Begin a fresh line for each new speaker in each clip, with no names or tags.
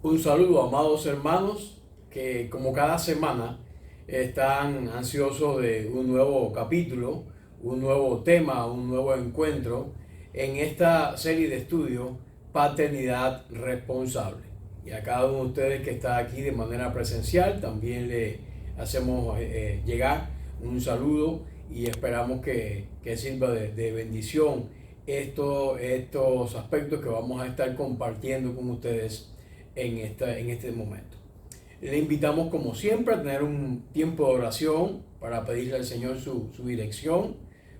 Un saludo, amados hermanos, que como cada semana están ansiosos de un nuevo capítulo, un nuevo tema, un nuevo encuentro en esta serie de estudios Paternidad Responsable. Y a cada uno de ustedes que está aquí de manera presencial también le hacemos llegar un saludo y esperamos que sirva de bendición estos aspectos que vamos a estar compartiendo con ustedes en este momento. Le invitamos como siempre a tener un tiempo de oración para pedirle al Señor su dirección,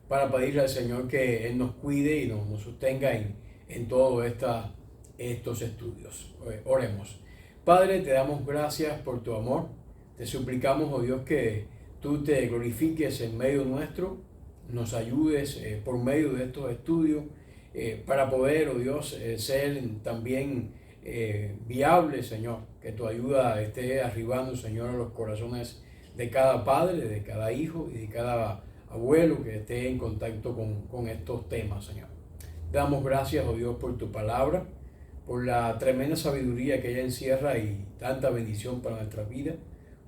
para pedirle al Señor que Él nos cuide y nos sostenga en todos estos estudios. Oremos. Padre, te damos gracias por tu amor. Te suplicamos, oh Dios, que tú te glorifiques en medio nuestro, nos ayudes por medio de estos estudios para poder, oh Dios, ser también viable, Señor, que tu ayuda esté arribando, Señor, a los corazones de cada padre, de cada hijo y de cada abuelo que esté en contacto con estos temas, Señor. Damos gracias, oh Dios, por tu palabra, por la tremenda sabiduría que ella encierra y tanta bendición para nuestra vida,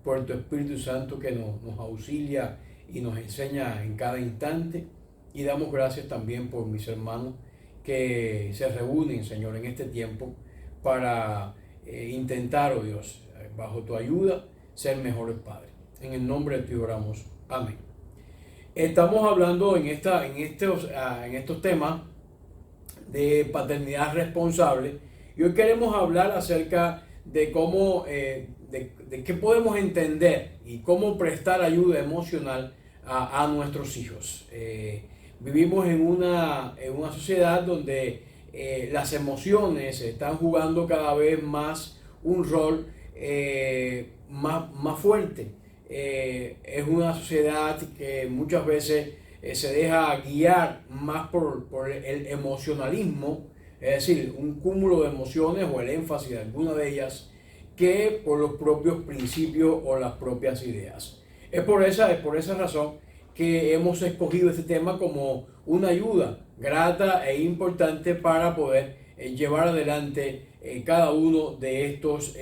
por tu Espíritu Santo que nos auxilia y nos enseña en cada instante. Y damos gracias también por mis hermanos que se reúnen, Señor, en este tiempo para intentar, oh Dios, bajo tu ayuda, ser mejores padres. En el nombre de ti oramos. Amén. Estamos hablando en estos temas de paternidad responsable y hoy queremos hablar acerca de cómo, de qué podemos entender y cómo prestar ayuda emocional a nuestros hijos. Vivimos en una sociedad donde las emociones están jugando cada vez más un rol más fuerte. Es una sociedad que muchas veces se deja guiar más por el emocionalismo, es decir, un cúmulo de emociones o el énfasis de alguna de ellas, que por los propios principios o las propias ideas. Es por esa razón que hemos escogido este tema como una ayuda grata e importante para poder llevar adelante cada uno de estos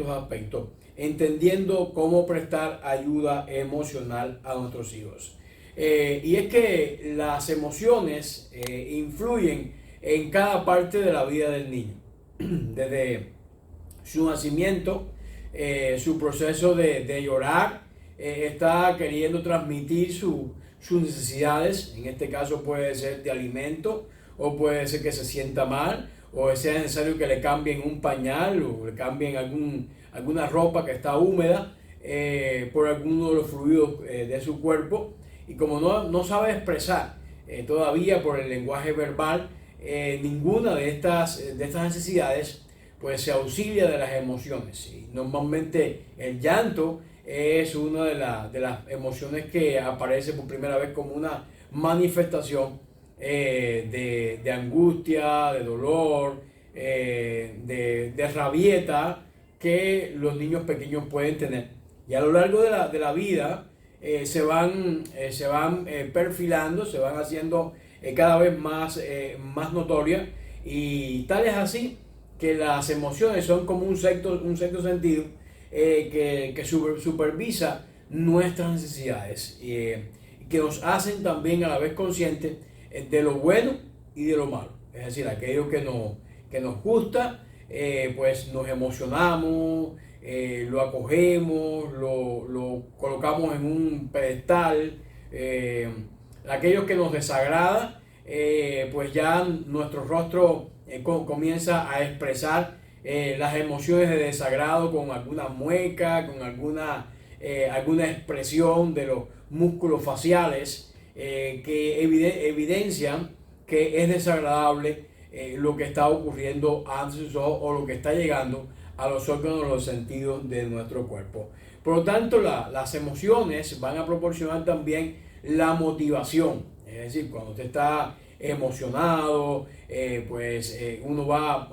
aspectos, entendiendo cómo prestar ayuda emocional a nuestros hijos. Y es que las emociones influyen en cada parte de la vida del niño, desde su nacimiento, su proceso de llorar, está queriendo transmitir sus necesidades. En este caso puede ser de alimento, o puede ser que se sienta mal, o sea necesario que le cambien un pañal o le cambien alguna ropa que está húmeda por alguno de los fluidos de su cuerpo. Y como no sabe expresar todavía por el lenguaje verbal ninguna de estas necesidades, pues se auxilia de las emociones. Y normalmente el llanto es una de las emociones que aparece por primera vez como una manifestación de angustia, de dolor, de rabieta que los niños pequeños pueden tener. Y a lo largo de la vida se van perfilando, se van haciendo cada vez más notorias, y tal es así que las emociones son como un sexto sentido que supervisa nuestras necesidades, que nos hacen también a la vez conscientes de lo bueno y de lo malo. Es decir, aquello que nos gusta, pues nos emocionamos, lo acogemos, lo colocamos en un pedestal. Aquello que nos desagrada, pues ya nuestro rostro comienza a expresar las emociones de desagrado con alguna mueca, con alguna expresión de los músculos faciales que evidencian que es desagradable lo que está ocurriendo ante sus ojos o lo que está llegando a los órganos de los sentidos de nuestro cuerpo. Por lo tanto, las emociones van a proporcionar también la motivación. Es decir, cuando usted está emocionado,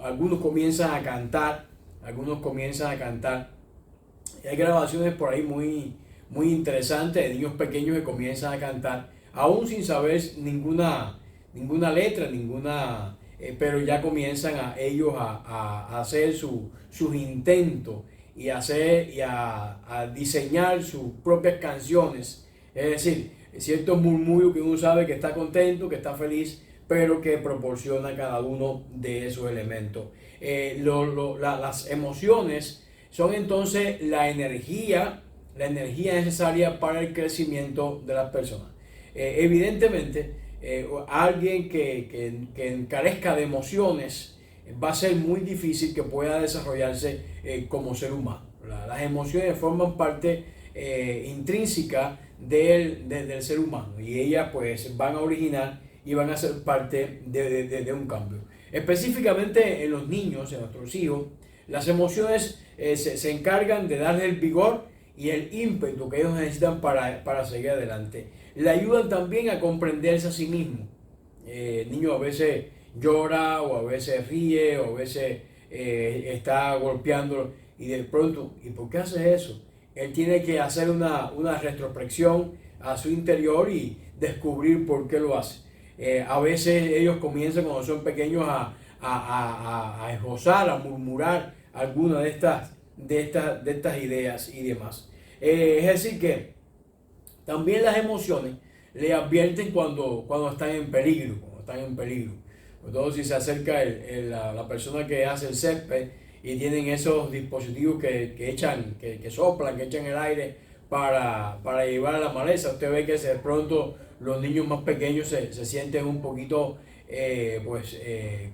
algunos comienzan a cantar. Y hay grabaciones por ahí muy muy interesantes de niños pequeños que comienzan a cantar, aún sin saber ninguna letra, pero ya comienzan a hacer sus intentos y a diseñar sus propias canciones. Es decir, ciertos murmullos que uno sabe que está contento, que está feliz, pero que proporciona cada uno de esos elementos. Las emociones son entonces la energía necesaria para el crecimiento de las personas. Evidentemente, alguien que carezca de emociones va a ser muy difícil que pueda desarrollarse como ser humano. Las emociones forman parte intrínseca del ser humano y ellas pues van a originar y van a ser parte de un cambio. Específicamente en los niños, en nuestros hijos, las emociones se encargan de darle el vigor y el ímpetu que ellos necesitan para seguir adelante. Le ayudan también a comprenderse a sí mismo. El niño a veces llora o a veces ríe o a veces está golpeándolo y de pronto, ¿y por qué hace eso? Él tiene que hacer una retrospección a su interior y descubrir por qué lo hace. A veces ellos comienzan cuando son pequeños a esbozar, a murmurar alguna de estas ideas y demás. Es decir que también las emociones le advierten cuando están en peligro, Entonces si se acerca la persona que hace el césped y tienen esos dispositivos que soplan, que echan el aire para llevar a la maleza, usted ve que de pronto los niños más pequeños se sienten un poquito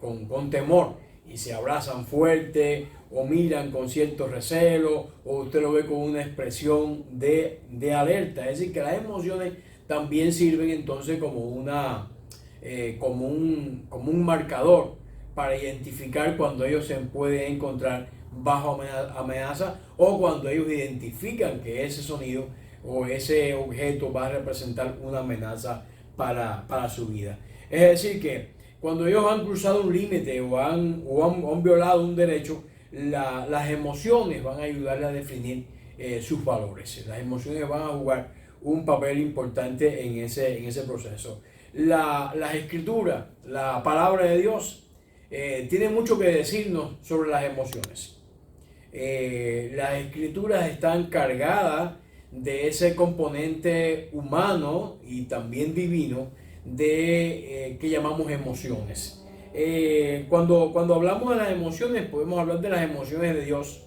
con temor y se abrazan fuerte o miran con cierto recelo o usted lo ve con una expresión de alerta. Es decir, que las emociones también sirven entonces como un marcador para identificar cuando ellos se pueden encontrar bajo amenaza o cuando ellos identifican que ese sonido o ese objeto va a representar una amenaza para su vida. Es decir que cuando ellos han cruzado un límite o han violado un derecho, las emociones van a ayudarle a definir sus valores. Las emociones van a jugar un papel importante en ese proceso. Las escrituras, la palabra de Dios, tiene mucho que decirnos sobre las emociones. Las escrituras están cargadas de ese componente humano y también divino que llamamos emociones. Cuando hablamos de las emociones, podemos hablar de las emociones de Dios.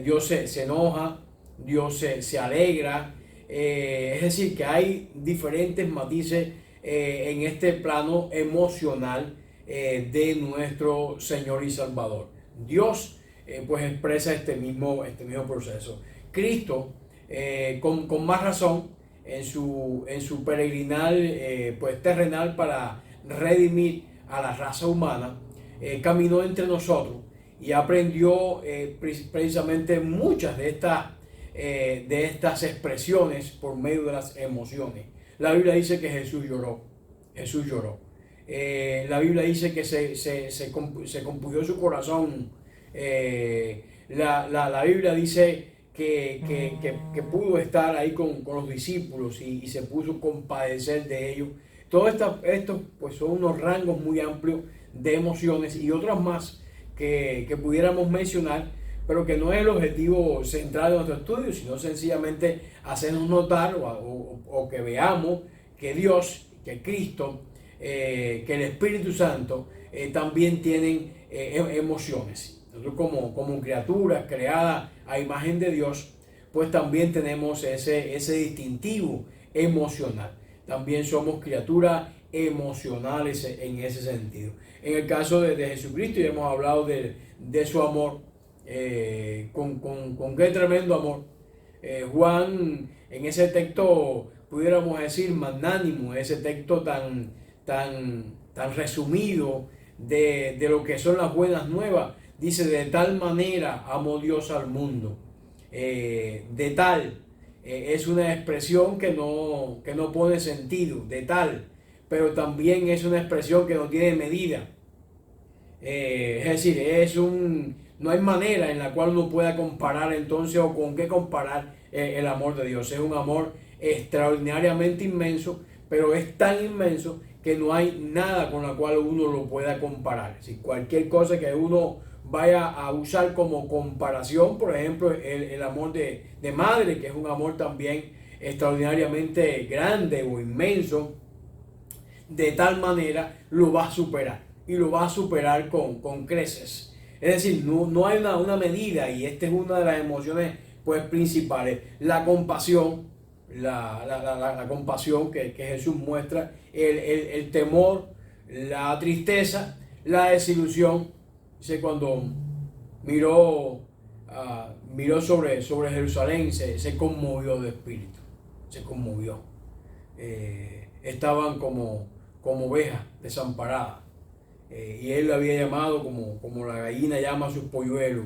Dios se enoja, Dios se alegra. Es decir, que hay diferentes matices en este plano emocional de nuestro Señor y Salvador. Dios pues expresa este mismo proceso. Cristo, con más razón, en su peregrinar pues terrenal para redimir a la raza humana, caminó entre nosotros y aprendió precisamente muchas de estas expresiones por medio de las emociones. La Biblia dice que Jesús lloró. La Biblia dice que se compungió su corazón. La Biblia dice que pudo estar ahí con los discípulos y se puso a compadecer de ellos. Todo esto pues son unos rangos muy amplios de emociones y otras más que pudiéramos mencionar, pero que no es el objetivo central de nuestro estudio, sino sencillamente hacernos notar o que veamos que Dios, que Cristo, que el Espíritu Santo también tienen emociones. Nosotros como criaturas creadas a imagen de Dios, pues también tenemos ese distintivo emocional. También somos criaturas emocionales en ese sentido. En el caso de Jesucristo, ya hemos hablado de su amor, con qué tremendo amor. Juan, en ese texto, pudiéramos decir magnánimo, ese texto tan resumido de lo que son las buenas nuevas, dice: de tal manera amó Dios al mundo. De tal es una expresión que no pone sentido, de tal, pero también es una expresión que no tiene medida. Es decir, no hay manera en la cual uno pueda comparar entonces o con qué comparar el amor de Dios. Es un amor extraordinariamente inmenso, pero es tan inmenso que no hay nada con la cual uno lo pueda comparar. Si cualquier cosa que uno vaya a usar como comparación, por ejemplo, el amor de madre, que es un amor también extraordinariamente grande o inmenso, de tal manera lo va a superar y lo va a superar con creces. Es decir, no hay una medida, y esta es una de las emociones pues principales. La compasión, la compasión que Jesús muestra, el temor, la tristeza, la desilusión. Dice, cuando miró sobre Jerusalén, se conmovió de espíritu, se conmovió. Estaban como ovejas desamparadas. Y él lo había llamado como la gallina llama a sus polluelos,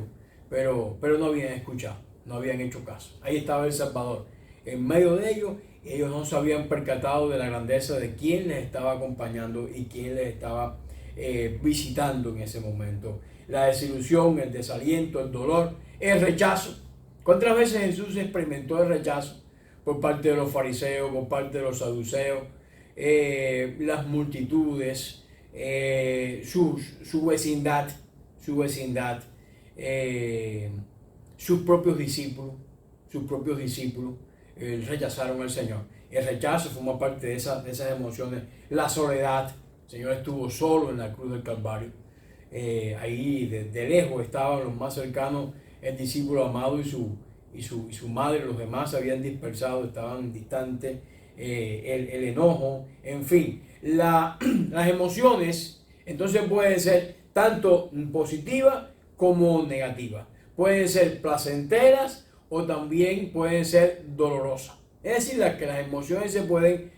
pero no habían escuchado, no habían hecho caso. Ahí estaba el Salvador, en medio de ellos, y ellos no se habían percatado de la grandeza de quién les estaba acompañando y quién les estaba visitando en ese momento. La desilusión, el desaliento, el dolor, el rechazo. ¿Cuántas veces Jesús experimentó el rechazo por parte de los fariseos, por parte de los saduceos, las multitudes, su vecindad, sus propios discípulos rechazaron al Señor? El rechazo forma parte de esas emociones. La soledad, el Señor estuvo solo en la cruz del Calvario. Ahí de lejos estaban los más cercanos, el discípulo amado y su madre. Los demás se habían dispersado, estaban distantes. El enojo, en fin, las emociones entonces pueden ser tanto positivas como negativas, pueden ser placenteras o también pueden ser dolorosas. Es decir, que las emociones se pueden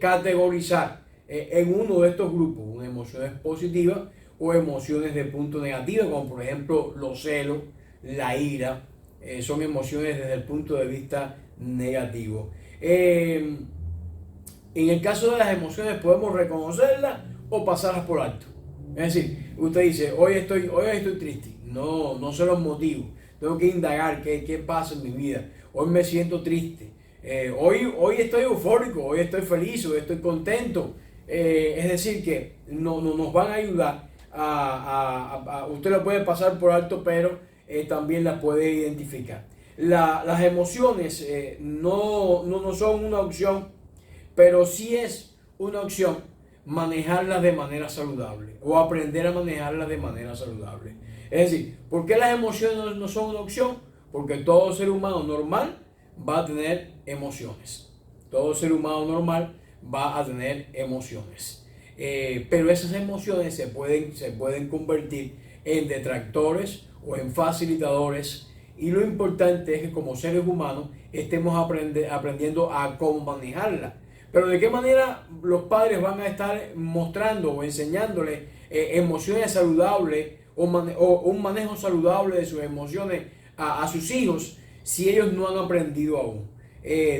categorizar en uno de estos grupos: emociones positivas o emociones de punto negativo, como por ejemplo los celos, la ira. Son emociones desde el punto de vista negativo. En el caso de las emociones podemos reconocerlas o pasarlas por alto. Es decir, usted dice, hoy estoy triste. No sé los motivos. Tengo que indagar qué pasa en mi vida. Hoy me siento triste. Hoy estoy eufórico, hoy estoy feliz, hoy estoy contento. Es decir, que nos van a ayudar usted lo puede pasar por alto, pero también las puede identificar. Las emociones no son una opción, pero sí es una opción manejarlas de manera saludable o aprender a manejarlas de manera saludable. Es decir, ¿por qué las emociones no son una opción? Porque todo ser humano normal va a tener emociones. Todo ser humano normal va a tener emociones. Pero esas emociones se pueden convertir en detractores o en facilitadores, y lo importante es que como seres humanos estemos aprendiendo a cómo manejarlas. Pero ¿de qué manera los padres van a estar mostrando o enseñándoles emociones saludables o un manejo saludable de sus emociones a sus hijos si ellos no han aprendido aún?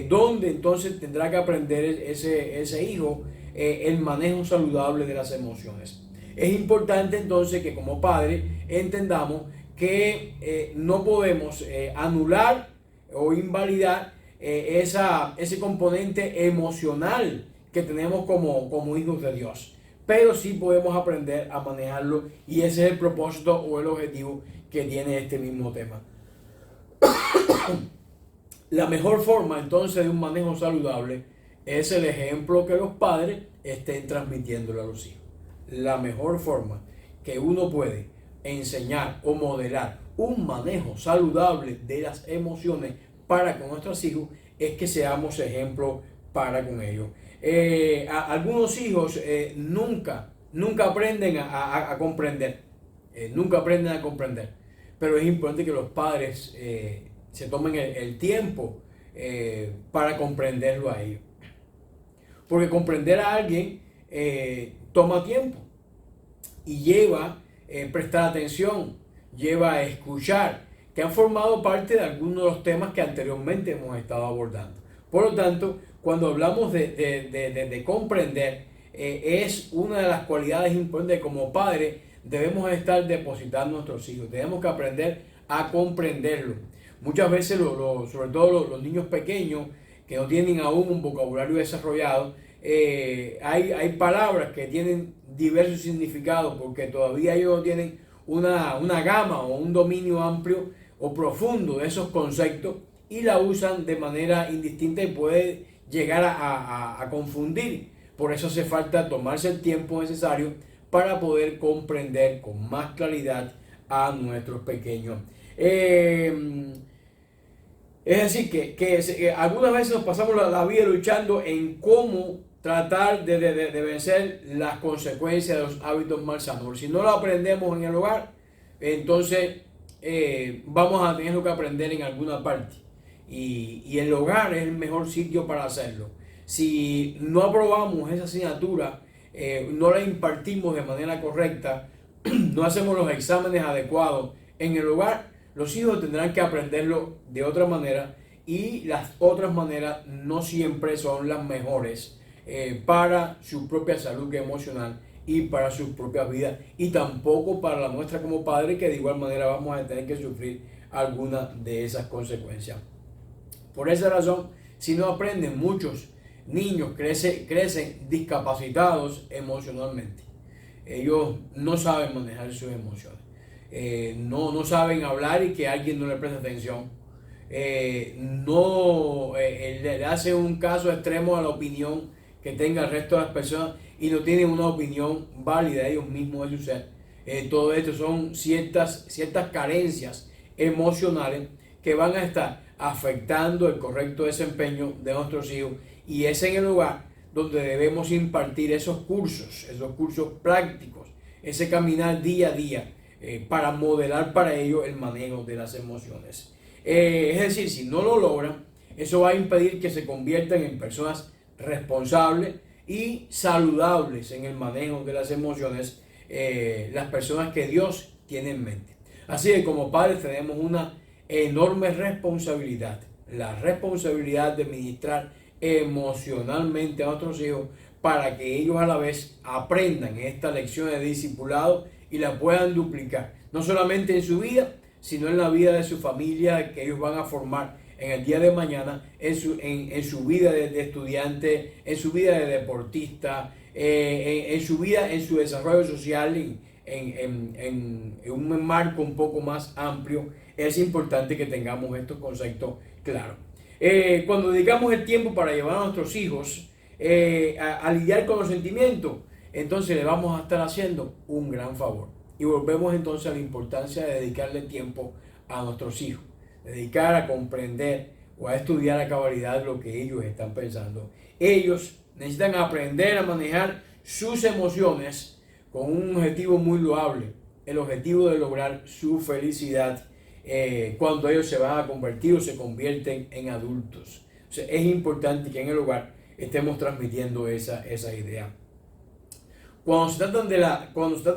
¿Dónde entonces tendrá que aprender ese hijo el manejo saludable de las emociones? Es importante entonces que como padres entendamos que no podemos anular o invalidar ese componente emocional que tenemos como hijos de Dios, pero sí podemos aprender a manejarlo, y ese es el propósito o el objetivo que tiene este mismo tema. La mejor forma entonces de un manejo saludable es el ejemplo que los padres estén transmitiéndole a los hijos. La mejor forma que uno puede enseñar o modelar un manejo saludable de las emociones para con nuestros hijos es que seamos ejemplo para con ellos. Algunos hijos nunca aprenden a comprender, nunca aprenden a comprender, pero es importante que los padres se tomen el tiempo para comprenderlo a ellos, porque comprender a alguien toma tiempo y lleva prestar atención, lleva a escuchar, que han formado parte de algunos de los temas que anteriormente hemos estado abordando. Por lo tanto, cuando hablamos de comprender, es una de las cualidades importantes. Como padres debemos estar depositando a nuestros hijos, tenemos que aprender a comprenderlo. muchas veces, sobre todo los niños pequeños que no tienen aún un vocabulario desarrollado, hay palabras que tienen diversos significados porque todavía ellos no tienen una gama o un dominio amplio o profundo de esos conceptos y la usan de manera indistinta y puede llegar a confundir. Por eso hace falta tomarse el tiempo necesario para poder comprender con más claridad a nuestros pequeños. Es decir, que algunas veces nos pasamos la vida luchando en cómo tratar de vencer las consecuencias de los hábitos malsanos. Si no lo aprendemos en el hogar, entonces vamos a tener que aprender en alguna parte. Y el hogar es el mejor sitio para hacerlo. Si no aprobamos esa asignatura, no la impartimos de manera correcta, no hacemos los exámenes adecuados en el hogar, los hijos tendrán que aprenderlo de otra manera y las otras maneras no siempre son las mejores para su propia salud emocional y para sus propias vidas y tampoco para la nuestra como padres, que de igual manera vamos a tener que sufrir alguna de esas consecuencias. Por esa razón, si no aprenden, muchos niños crecen discapacitados emocionalmente. Ellos no saben manejar sus emociones. No saben hablar y que alguien no le preste atención. Le hace un caso extremo a la opinión que tenga el resto de las personas y no tienen una opinión válida de ellos mismos de su ser. Todo esto son ciertas carencias emocionales que van a estar afectando el correcto desempeño de nuestros hijos, y es en el hogar donde debemos impartir esos cursos prácticos, ese caminar día a día para modelar para ellos el manejo de las emociones. Es decir, si no lo logran, eso va a impedir que se conviertan en personas responsables y saludables en el manejo de las emociones, las personas que Dios tiene en mente. Así que como padres tenemos una enorme responsabilidad, la responsabilidad de ministrar emocionalmente a nuestros hijos para que ellos a la vez aprendan esta lección de discipulado y la puedan duplicar, no solamente en su vida, sino en la vida de su familia que ellos van a formar en el día de mañana, en su vida de estudiante, en su vida de deportista, en su vida, en su desarrollo social, en un marco un poco más amplio. Es importante que tengamos estos conceptos claros. Cuando dedicamos el tiempo para llevar a nuestros hijos a lidiar con los sentimientos, entonces le vamos a estar haciendo un gran favor. Y volvemos entonces a la importancia de dedicarle tiempo a nuestros hijos, dedicar a comprender o a estudiar a cabalidad lo que ellos están pensando. Ellos necesitan aprender a manejar sus emociones con un objetivo muy loable, el objetivo de lograr su felicidad cuando ellos se van a convertir o se convierten en adultos. O sea, es importante que en el hogar estemos transmitiendo esa idea. Cuando se trata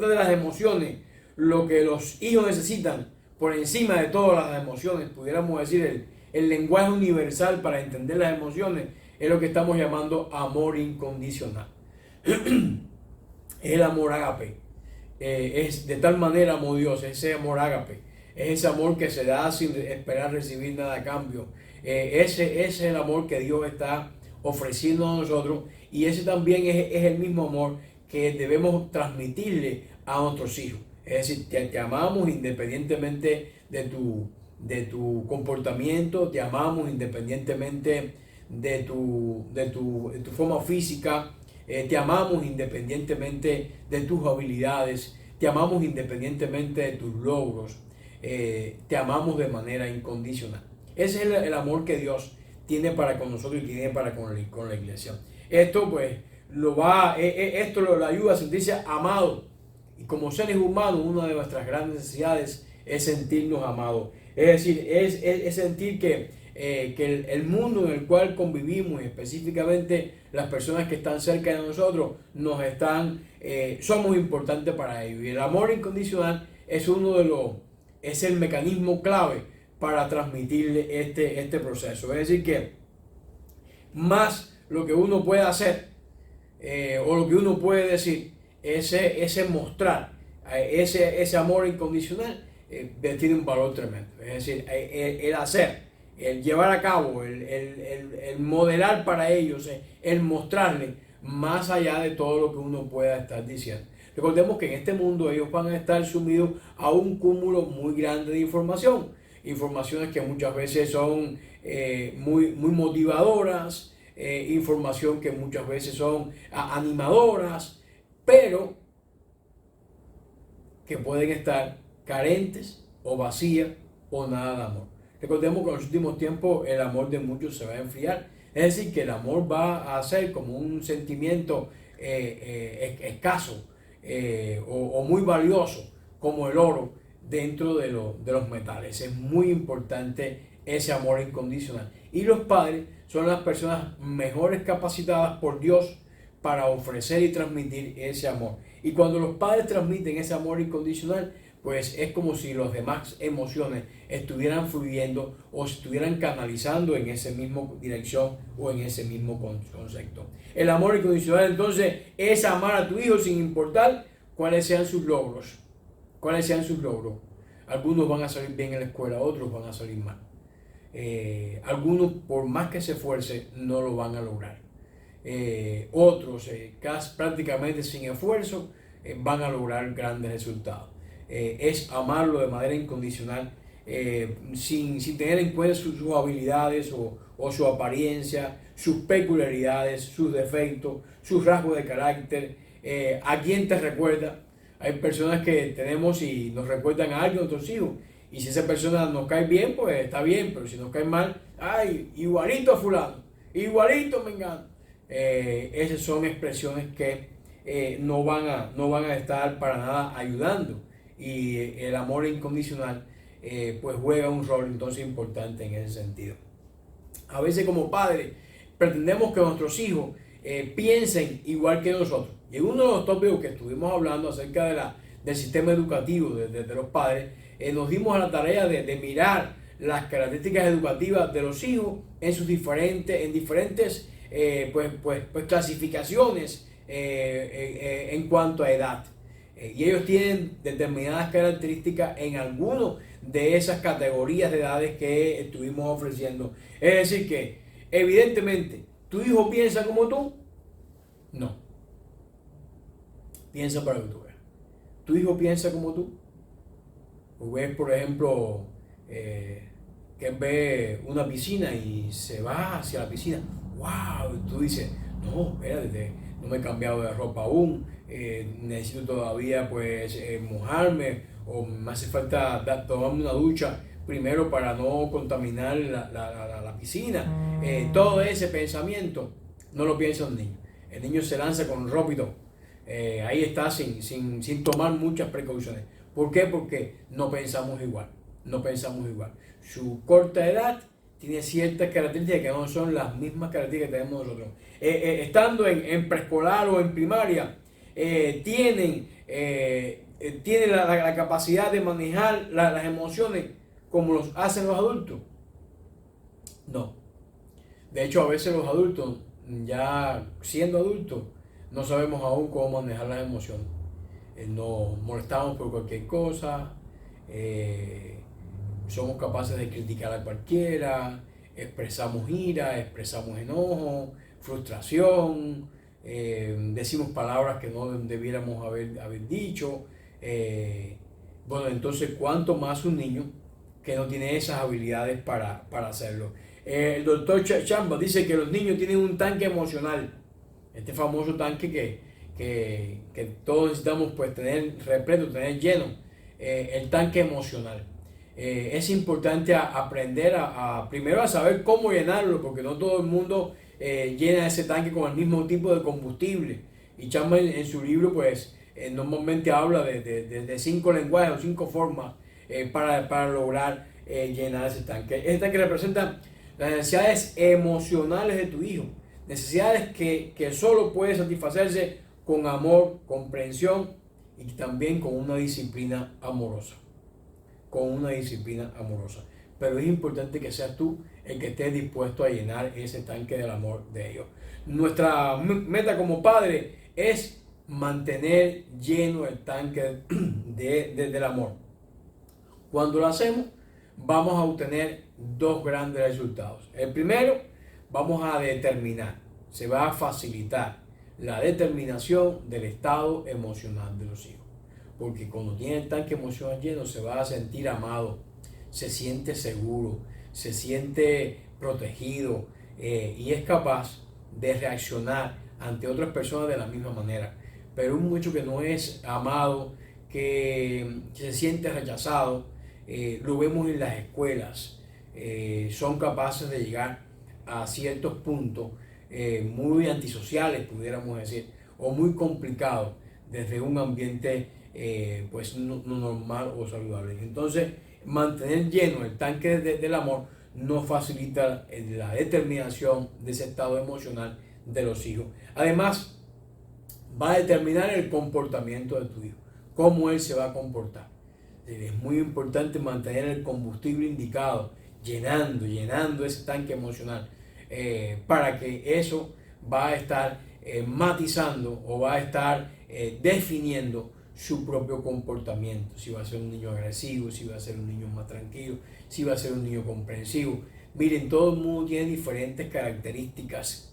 de las emociones, lo que los hijos necesitan por encima de todas las emociones, pudiéramos decir el lenguaje universal para entender las emociones, es lo que estamos llamando amor incondicional. Es el amor ágape. Es de tal manera amó Dios, ese amor ágape. Es ese amor que se da sin esperar recibir nada a cambio. Ese es el amor que Dios está ofreciendo a nosotros, y ese también es el mismo amor que debemos transmitirle a nuestros hijos. Es decir, te amamos independientemente de tu comportamiento, te amamos independientemente de tu forma física, te amamos independientemente de tus habilidades, te amamos independientemente de tus logros, te amamos de manera incondicional. Ese es el amor que Dios tiene para con nosotros y tiene para con la iglesia. Esto pues esto lo ayuda a sentirse amado, y como seres humanos una de nuestras grandes necesidades es sentirnos amados. Es decir, es sentir que el mundo en el cual convivimos, específicamente las personas que están cerca de nosotros, somos importantes para ellos. Y el amor incondicional es el mecanismo clave para transmitirle este proceso. Es decir, que más lo que uno puede hacer o lo que uno puede decir, ese mostrar ese amor incondicional, tiene un valor tremendo. Es decir, el hacer, el llevar a cabo, el modelar para ellos, el mostrarles más allá de todo lo que uno pueda estar diciendo. Recordemos que en este mundo ellos van a estar sumidos a un cúmulo muy grande de información. Informaciones que muchas veces son muy motivadoras, información que muchas veces son animadoras, pero que pueden estar carentes o vacías o nada de amor. Recordemos que en los últimos tiempos el amor de muchos se va a enfriar. Es decir, que el amor va a ser como un sentimiento escaso o muy valioso, como el oro dentro de los metales. Es muy importante ese amor incondicional. Y los padres son las personas mejores capacitadas por Dios para ofrecer y transmitir ese amor. Y cuando los padres transmiten ese amor incondicional, pues es como si las demás emociones estuvieran fluyendo o se estuvieran canalizando en esa misma dirección o en ese mismo concepto. El amor incondicional entonces es amar a tu hijo sin importar cuáles sean sus logros. Cuáles sean sus logros. Algunos van a salir bien en la escuela, otros van a salir mal. Algunos, por más que se esfuercen, no lo van a lograr. Otros, casi prácticamente sin esfuerzo, van a lograr grandes resultados. Es amarlo de manera incondicional, sin tener en cuenta sus habilidades o su apariencia, sus peculiaridades, sus defectos, sus rasgos de carácter, a quién te recuerda. Hay personas que tenemos y nos recuerdan a alguien, a otros hijos, y si esa persona nos cae bien, pues está bien, pero si nos cae mal, ay, igualito a fulano, igualito me engano. Esas son expresiones que no van a estar para nada ayudando, y el amor incondicional pues juega un rol entonces importante en ese sentido. A veces como padres pretendemos que nuestros hijos piensen igual que nosotros, y uno de los tópicos que estuvimos hablando acerca del sistema educativo de los padres, nos dimos a la tarea de mirar las características educativas de los hijos en diferentes pues clasificaciones en cuanto a edad. Y ellos tienen determinadas características en algunas de esas categorías de edades que estuvimos ofreciendo. Es decir que, evidentemente, ¿tu hijo piensa como tú? No. Piensa para que tú veas. ¿Tu hijo piensa como tú? O ves, por ejemplo, que ve una piscina y se va hacia la piscina. ¡Wow! Y tú dices, no, espérate, no me he cambiado de ropa aún, necesito todavía pues mojarme, o me hace falta tomarme una ducha primero para no contaminar la piscina. Todo ese pensamiento no lo piensa un niño. El niño se lanza con ropa y todo. Ahí está sin tomar muchas precauciones. ¿Por qué? Porque no pensamos igual. No pensamos igual. Su corta edad tiene ciertas características que no son las mismas características que tenemos nosotros. Estando en preescolar o en primaria, tienen la capacidad de manejar las emociones como los hacen los adultos. No. De hecho, a veces los adultos, ya siendo adultos, no sabemos aún cómo manejar las emociones. Nos molestamos por cualquier cosa, somos capaces de criticar a cualquiera, expresamos ira, expresamos enojo, frustración, decimos palabras que no debiéramos haber dicho. Bueno, entonces, ¿cuánto más un niño que no tiene esas habilidades para hacerlo? El doctor Chamba dice que los niños tienen un tanque emocional, este famoso tanque que todos necesitamos pues tener repleto, tener lleno, el tanque emocional. Es importante aprender primero a saber cómo llenarlo, porque no todo el mundo llena ese tanque con el mismo tipo de combustible. Y Chamba en su libro pues normalmente habla de 5 lenguajes o 5 formas para lograr llenar ese tanque. Ese tanque representa las necesidades emocionales de tu hijo, necesidades que solo puede satisfacerse con amor, comprensión y también con una disciplina amorosa. Pero es importante que seas tú el que estés dispuesto a llenar ese tanque del amor de ellos. Nuestra meta como padre es mantener lleno el tanque del amor. Cuando lo hacemos, vamos a obtener dos grandes resultados. El primero, vamos a determinar, se va a facilitar la determinación del estado emocional de los hijos. Porque cuando tiene el tanque emocional lleno, se va a sentir amado, se siente seguro, se siente protegido y es capaz de reaccionar ante otras personas de la misma manera. Pero un muchacho que no es amado, que se siente rechazado, lo vemos en las escuelas, son capaces de llegar a ciertos puntos muy antisociales, pudiéramos decir, o muy complicados desde un ambiente pues no normal o saludable. Entonces, mantener lleno el tanque del amor nos facilita la determinación de ese estado emocional de los hijos. Además, va a determinar el comportamiento de tu hijo, cómo él se va a comportar. Es muy importante mantener el combustible indicado, llenando ese tanque emocional, para que eso va a estar matizando o va a estar definiendo su propio comportamiento. Si va a ser un niño agresivo, si va a ser un niño más tranquilo, si va a ser un niño comprensivo. Miren, todo el mundo tiene diferentes características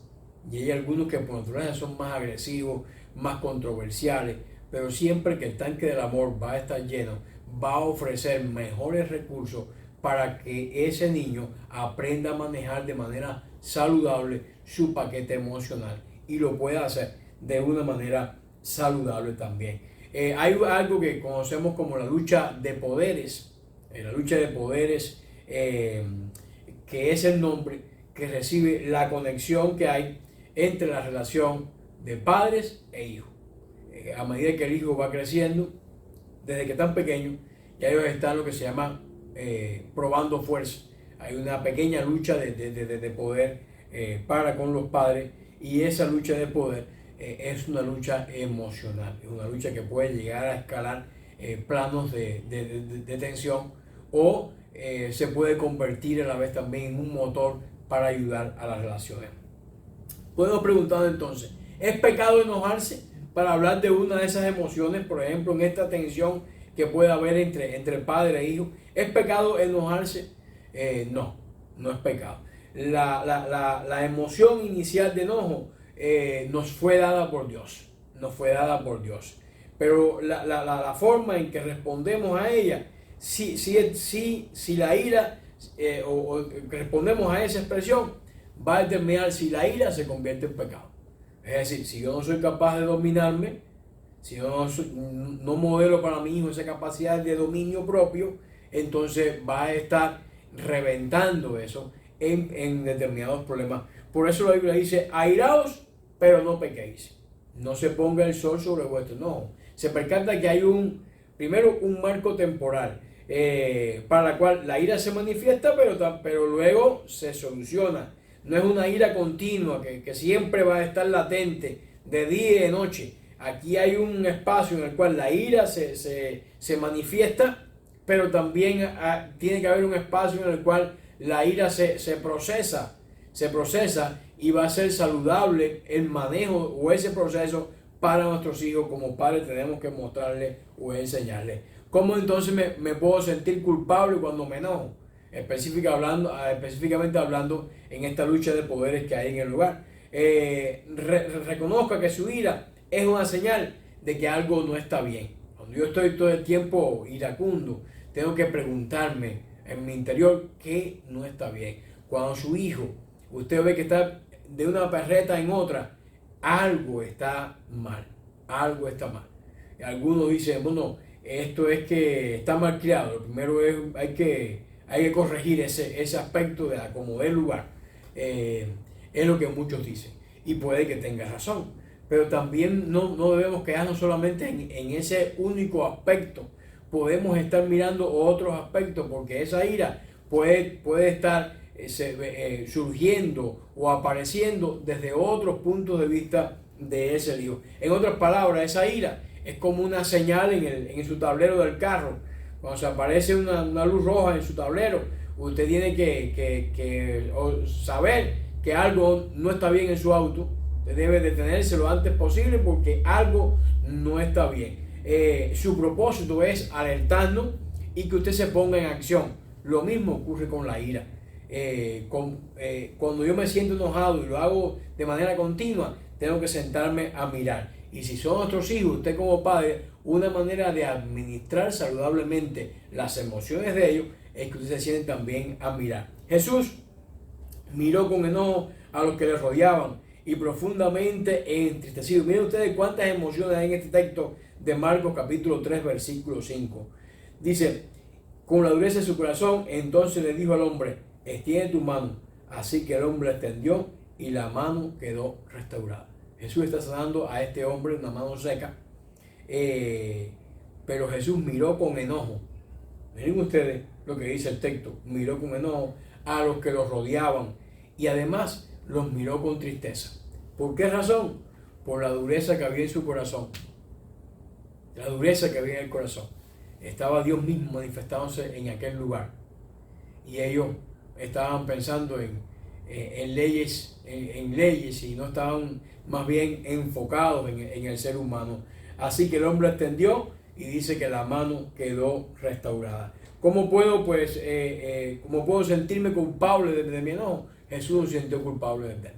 y hay algunos que por naturaleza son más agresivos, más controversiales, pero siempre que el tanque del amor va a estar lleno, va a ofrecer mejores recursos para que ese niño aprenda a manejar de manera saludable su paquete emocional y lo pueda hacer de una manera saludable también. Hay algo que conocemos como la lucha de poderes, que es el nombre que recibe la conexión que hay entre la relación de padres e hijos. A medida que el hijo va creciendo, desde que están pequeños, ya ellos están lo que se llama probando fuerza. Hay una pequeña lucha de poder para con los padres, y esa lucha de poder es una lucha emocional, es una lucha que puede llegar a escalar planos de tensión o se puede convertir a la vez también en un motor para ayudar a las relaciones. Podemos preguntar entonces, ¿es pecado enojarse? Para hablar de una de esas emociones, por ejemplo, en esta tensión que puede haber entre padre e hijo, ¿es pecado enojarse? No, no es pecado. La emoción inicial de enojo nos fue dada por Dios, pero la forma en que respondemos a ella, si la ira o respondemos a esa expresión, va a determinar si la ira se convierte en pecado. Es decir, si yo no soy capaz de dominarme, si yo no modelo para mi hijo esa capacidad de dominio propio, entonces va a estar reventando eso en determinados problemas. Por eso la Biblia dice, airaos, pero no pequéis. No se ponga el sol sobre vuestro enojo. Se percata que hay primero un marco temporal para la cual la ira se manifiesta, pero luego se soluciona. No es una ira continua que siempre va a estar latente de día y de noche. Aquí hay un espacio en el cual la ira se manifiesta, pero también tiene que haber un espacio en el cual la ira se procesa y va a ser saludable el manejo o ese proceso para nuestros hijos. Como padres tenemos que mostrarles o enseñarles. ¿Cómo entonces me puedo sentir culpable cuando me enojo? Específicamente hablando en esta lucha de poderes que hay en el hogar. Reconozca que su ira es una señal de que algo no está bien. Cuando yo estoy todo el tiempo iracundo, tengo que preguntarme en mi interior qué no está bien. Cuando su hijo, usted ve que está de una perreta en otra, algo está mal. Algunos dicen, bueno, esto es que está mal criado. Lo primero es, hay que corregir ese aspecto de acomodar el lugar. Es lo que muchos dicen. Y puede que tenga razón. Pero también no debemos quedarnos solamente en ese único aspecto. Podemos estar mirando otros aspectos, porque esa ira puede estar surgiendo o apareciendo desde otros puntos de vista de ese lío. En otras palabras, esa ira es como una señal en su tablero del carro. Cuando se aparece una luz roja en su tablero, usted tiene que saber que algo no está bien en su auto. Usted debe detenerse lo antes posible porque algo no está bien. Su propósito es alertarnos y que usted se ponga en acción. Lo mismo ocurre con la ira. Cuando yo me siento enojado y lo hago de manera continua, tengo que sentarme a mirar. Y si son nuestros hijos, usted como padre, una manera de administrar saludablemente las emociones de ellos es que usted se siente también a mirar. Jesús miró con enojo a los que le rodeaban y profundamente entristecido. Miren ustedes cuántas emociones hay en este texto de Marcos capítulo 3 versículo 5. Dice, con la dureza de su corazón, entonces le dijo al hombre, extiende tu mano. Así que el hombre extendió y la mano quedó restaurada. Jesús está sanando a este hombre una mano seca, pero Jesús miró con enojo. Miren ustedes lo que dice el texto, miró con enojo a los que los rodeaban y además los miró con tristeza. ¿Por qué razón? Por la dureza que había en su corazón. La dureza que había en el corazón. Estaba Dios mismo manifestándose en aquel lugar. Y ellos estaban pensando en leyes y no estaban más bien enfocados en el ser humano. Así que el hombre extendió y dice que la mano quedó restaurada. ¿Cómo puedo sentirme culpable de mi enojo? Jesús no se sintió culpable de él.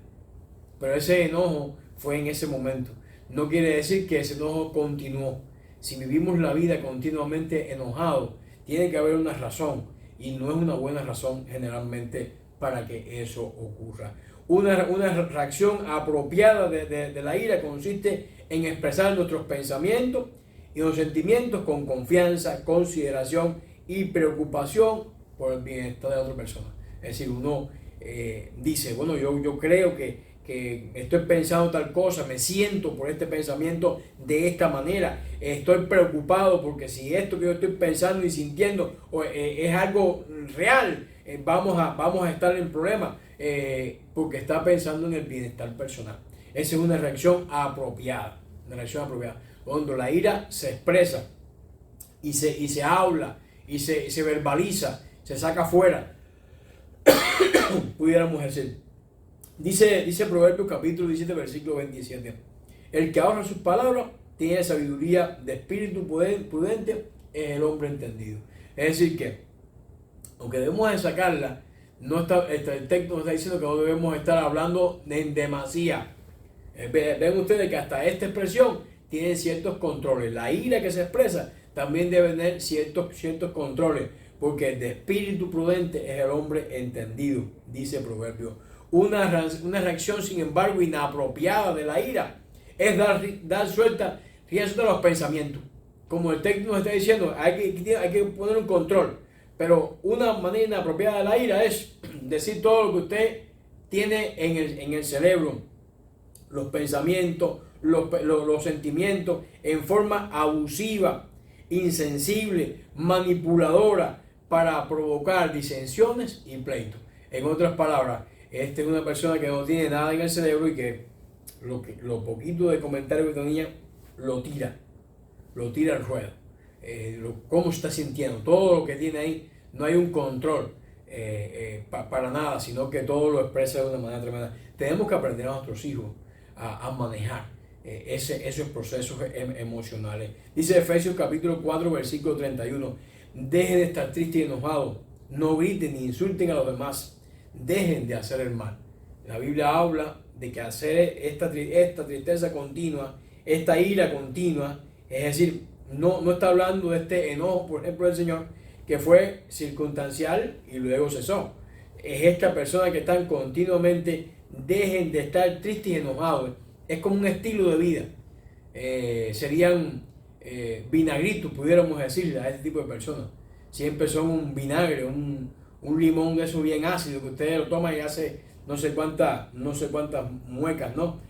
Pero ese enojo fue en ese momento. No quiere decir que ese enojo continuó. Si vivimos la vida continuamente enojados, tiene que haber una razón. Y no es una buena razón generalmente para que eso ocurra. Una reacción apropiada de la ira consiste en expresar nuestros pensamientos y los sentimientos con confianza, consideración y preocupación por el bienestar de otra persona. Es decir, uno dice, bueno, yo creo que estoy pensando tal cosa, me siento por este pensamiento de esta manera, estoy preocupado porque si esto que yo estoy pensando y sintiendo es algo real, vamos a estar en problemas, porque está pensando en el bienestar personal. Esa es una reacción apropiada, cuando la ira se expresa y se habla y se verbaliza, se saca afuera, pudiéramos decir. Dice Proverbios capítulo 17 versículo 27, el que ahorra sus palabras tiene sabiduría de espíritu prudente, es el hombre entendido. Es decir que, aunque debemos de sacarla, el texto nos está diciendo que no debemos estar hablando en demasía. Ven ustedes que hasta esta expresión tiene ciertos controles. La ira que se expresa también debe tener ciertos controles, porque el de espíritu prudente es el hombre entendido, dice Proverbios. Una reacción, sin embargo, inapropiada de la ira es dar suelta a los pensamientos. Como el texto nos está diciendo, hay que poner un control. Pero una manera inapropiada de la ira es decir todo lo que usted tiene en el cerebro, los pensamientos, los sentimientos, en forma abusiva, insensible, manipuladora, para provocar disensiones y pleitos. En otras palabras, esta es una persona que no tiene nada en el cerebro y que lo poquito de comentario que tenía lo tira al ruedo. Cómo está sintiendo, todo lo que tiene ahí, no hay un control para nada, sino que todo lo expresa de una manera tremenda. Tenemos que aprender a nuestros hijos a manejar esos procesos emocionales. Dice Efesios capítulo 4 versículo 31, dejen de estar tristes y enojados, no griten ni insulten a los demás, dejen de hacer el mal. La Biblia habla de que hacer esta tristeza continua, esta ira continua, es decir, no está hablando de este enojo, por ejemplo, del Señor, que fue circunstancial y luego cesó. Es esta persona que están continuamente, dejen de estar tristes y enojados. Es como un estilo de vida. Serían vinagritos, pudiéramos decirle a este tipo de personas. Siempre son un vinagre, un limón de eso bien ácido que ustedes lo toman y hace no sé cuántas muecas, ¿no?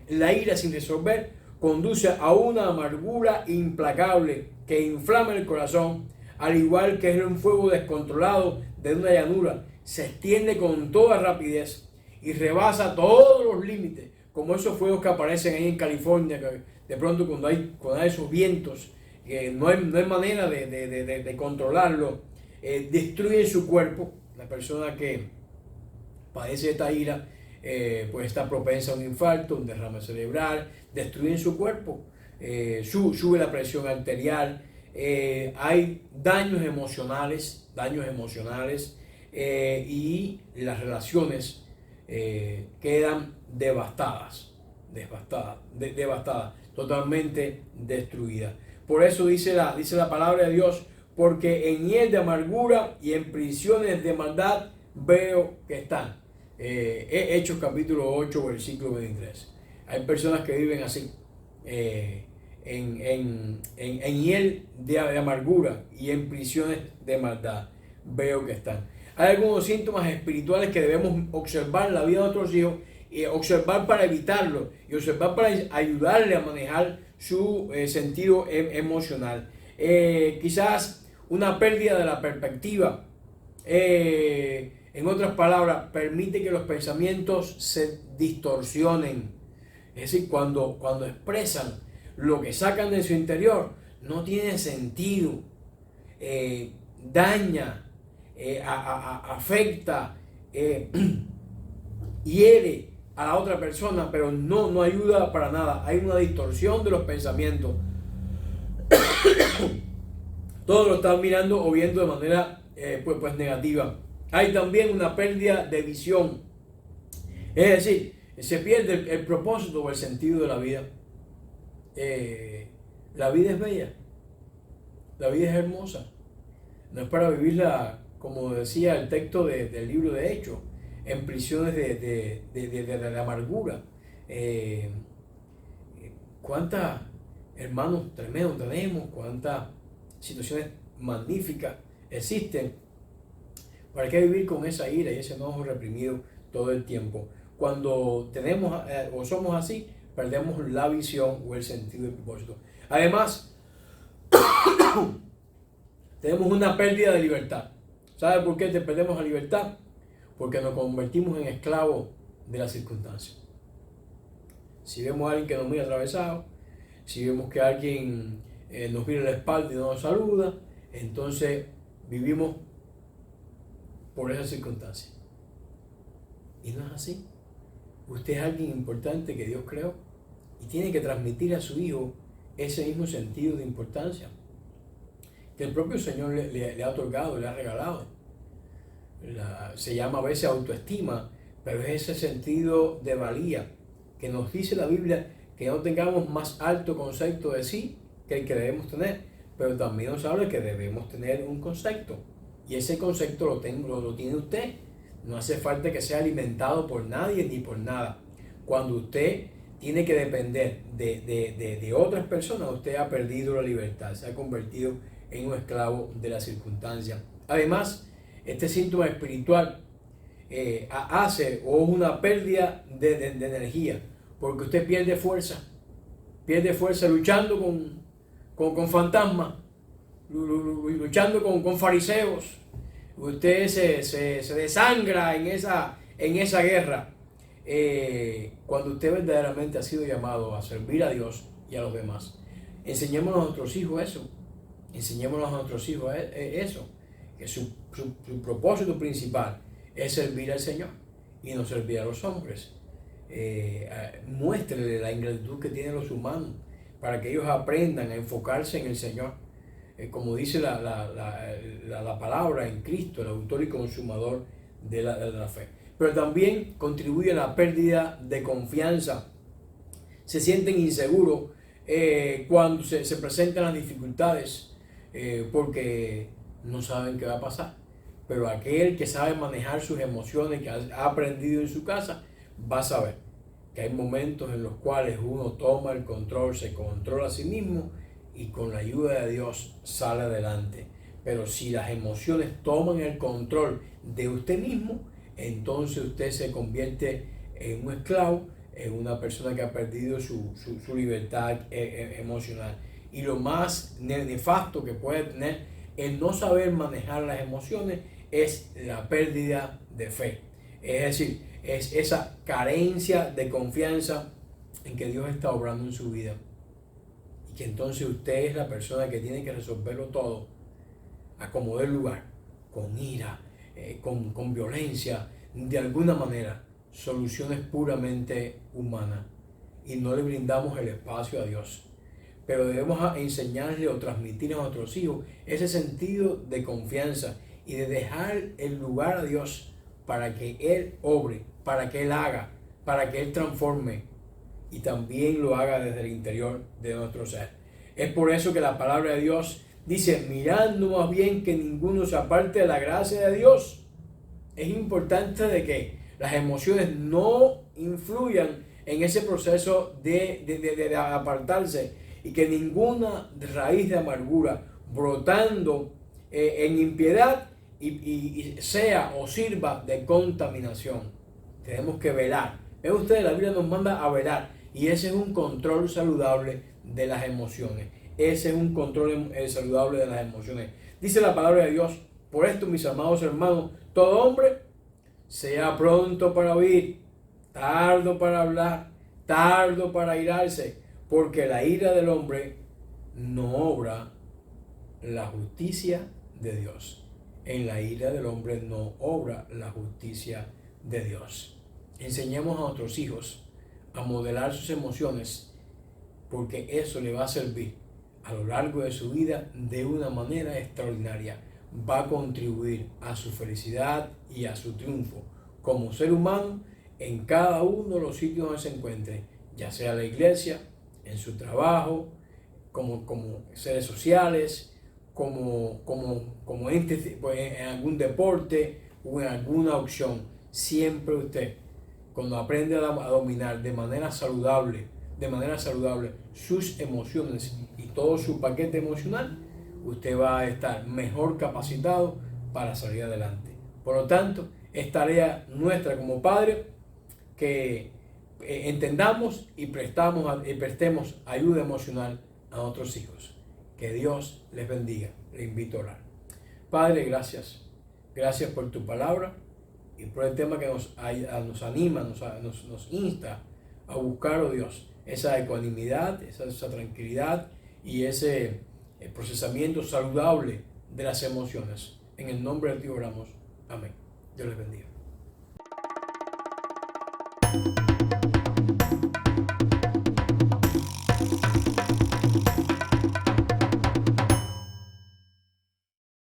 La ira sin resolver conduce a una amargura implacable que inflama el corazón, al igual que es un fuego descontrolado de una llanura, se extiende con toda rapidez y rebasa todos los límites, como esos fuegos que aparecen ahí en California, que de pronto cuando hay esos vientos, que no hay manera de controlarlo, destruyen su cuerpo. La persona que padece esta ira pues está propensa a un infarto, un derrame cerebral, destruyen su cuerpo, sube la presión arterial, hay daños emocionales, y las relaciones quedan devastadas, totalmente destruidas. Por eso dice la palabra de Dios, porque en hiel de amargura y en prisiones de maldad veo que están. Hechos capítulo 8, versículo 23. Hay personas que viven así, en hiel de amargura y en prisiones de maldad veo que están. Hay algunos síntomas espirituales que debemos observar en la vida de nuestros hijos, y observar para evitarlo y observar para ayudarle a manejar su sentido emocional. Quizás una pérdida de la perspectiva. En otras palabras, permite que los pensamientos se distorsionen. Es decir, cuando expresan lo que sacan de su interior, no tiene sentido, daña, afecta, hiere a la otra persona, pero no ayuda para nada. Hay una distorsión de los pensamientos. Todos lo están mirando o viendo de manera pues negativa. Hay también una pérdida de visión. Es decir, se pierde el propósito o el sentido de la vida. La vida es bella. La vida es hermosa. No es para vivirla, como decía el texto del libro de Hechos, en prisiones de amargura. ¿Cuántas hermanos tremendos tenemos? ¿Cuántas situaciones magníficas existen? ¿Para qué vivir con esa ira y ese enojo reprimido todo el tiempo? Cuando tenemos o somos así, perdemos la visión o el sentido del propósito. Además, tenemos una pérdida de libertad. ¿Sabe por qué perdemos la libertad? Porque nos convertimos en esclavos de las circunstancias. Si vemos a alguien que nos mira atravesado, si vemos que alguien nos mira la espalda y no nos saluda, entonces vivimos por esas circunstancias. Y no es así. Usted es alguien importante que Dios creó y tiene que transmitir a su hijo ese mismo sentido de importancia que el propio Señor le ha otorgado, le ha regalado. Se llama a veces autoestima, pero es ese sentido de valía que nos dice la Biblia, que no tengamos más alto concepto de sí que el que debemos tener, pero también nos habla que debemos tener un concepto, y ese concepto lo tiene usted. No hace falta que sea alimentado por nadie ni por nada. Cuando usted tiene que depender de otras personas, usted ha perdido la libertad, se ha convertido en un esclavo de las circunstancias. Además, este síntoma espiritual hace una pérdida de energía, porque usted pierde fuerza luchando con fantasmas, luchando con fariseos. Usted se desangra en esa guerra, cuando usted verdaderamente ha sido llamado a servir a Dios y a los demás. Enseñémonos a nuestros hijos eso. Que su propósito principal es servir al Señor y no servir a los hombres. Muéstrele la ingratitud que tienen los humanos para que ellos aprendan a enfocarse en el Señor. Como dice la palabra, en Cristo, el autor y consumador de la fe. Pero también contribuye a la pérdida de confianza. Se sienten inseguros cuando se presentan las dificultades, porque no saben qué va a pasar. Pero aquel que sabe manejar sus emociones, que ha aprendido en su casa, va a saber que hay momentos en los cuales uno toma el control, se controla a sí mismo y con la ayuda de Dios sale adelante. Pero si las emociones toman el control de usted mismo, entonces usted se convierte en un esclavo, en una persona que ha perdido su libertad emocional. Y lo más nefasto que puede tener el no saber manejar las emociones es la pérdida de fe. Es decir, es esa carencia de confianza en que Dios está obrando en su vida. Y que entonces usted es la persona que tiene que resolverlo todo a como dé lugar, con ira, con violencia, de alguna manera, soluciones puramente humanas. Y no le brindamos el espacio a Dios pero debemos enseñarle o transmitir a nuestros hijos ese sentido de confianza y de dejar el lugar a Dios para que Él obre, para que Él haga, para que Él transforme y también lo haga desde el interior de nuestro ser. Es por eso que la palabra de Dios dice, mirando más bien que ninguno se aparte de la gracia de Dios. Es importante de que las emociones no influyan en ese proceso de apartarse y que ninguna raíz de amargura brotando en impiedad y sea o sirva de contaminación. Tenemos que velar. Ven ustedes, la Biblia nos manda a velar y ese es un control saludable de las emociones. Ese es un control saludable de las emociones. Dice la palabra de Dios, por esto, mis amados hermanos, todo hombre sea pronto para oír, tardo para hablar, tardo para airarse, porque la ira del hombre no obra la justicia de Dios. En la ira del hombre no obra la justicia de Dios. Enseñemos a nuestros hijos a modelar sus emociones, porque eso le va a servir a lo largo de su vida de una manera extraordinaria. Va a contribuir a su felicidad y a su triunfo como ser humano en cada uno de los sitios donde se encuentre, ya sea la iglesia, en su trabajo, como seres sociales, como en algún deporte o en alguna opción. Siempre usted, cuando aprende a dominar de manera saludable sus emociones y todo su paquete emocional, usted va a estar mejor capacitado para salir adelante. Por lo tanto, es tarea nuestra como padres que entendamos y prestemos ayuda emocional a nuestros hijos. Que Dios les bendiga. Le invito a orar. Padre, gracias. Gracias por tu palabra y por el tema que nos anima, nos insta a buscar, oh Dios, esa ecuanimidad, esa tranquilidad y ese procesamiento saludable de las emociones. En el nombre de Dios oramos. Amén. Dios les bendiga.